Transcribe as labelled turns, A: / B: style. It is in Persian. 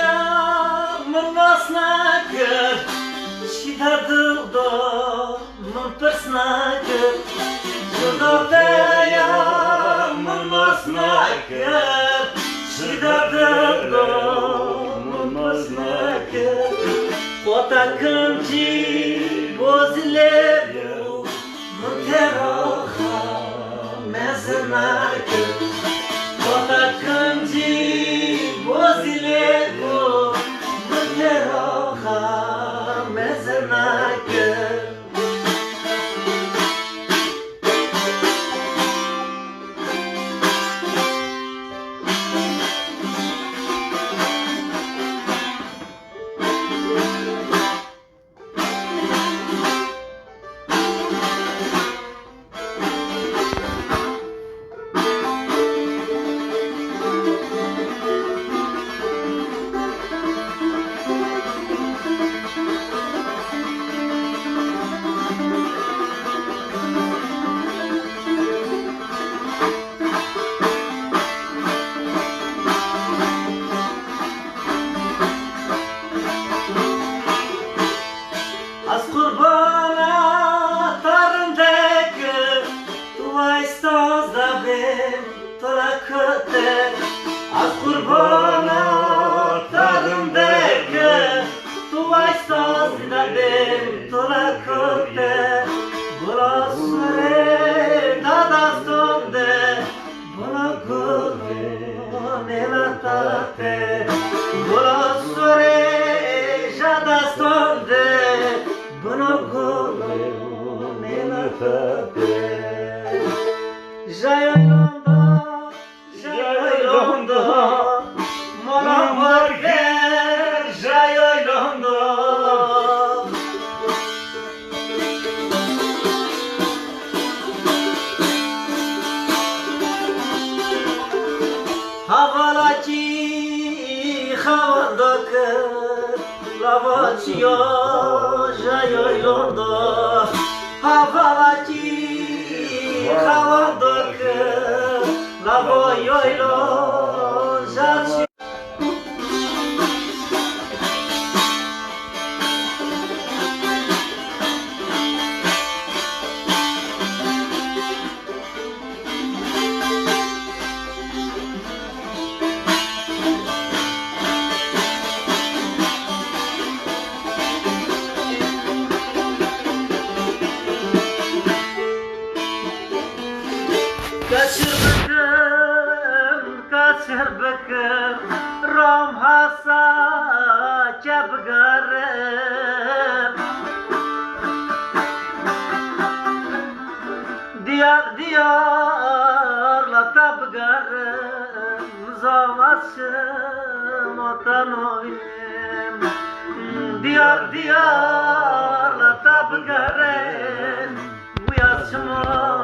A: ya من ناس نکرد چی در دل دا من پرس نکرد جدا یا من ناس نکرد چی در دل دا من پرس نکرد خواتا کنجی بازیله بو من تراخا مزه نکرد خواتا کنجی بازیله بو من تراخا مزه نکرد از قربان ترندک تو ایستاز دبیم ترکته از قربان ترندک تو ایستاز دبیم ترکته برا سره دادستانده برا گل نلتاته برا سره دادستانده بنا گل نلتاته جایلاندا جایلاندا مالا مرگر جایلاندا حوالاتی خواندک لواچیا جایلاندا حوالاتی خواندک لوایایلا جاچی kaçır bakım rom hasa çabgarım diyar diyarla tabgarım zavatçım otanoyim diyar diyarla tabgarım bu yaşıma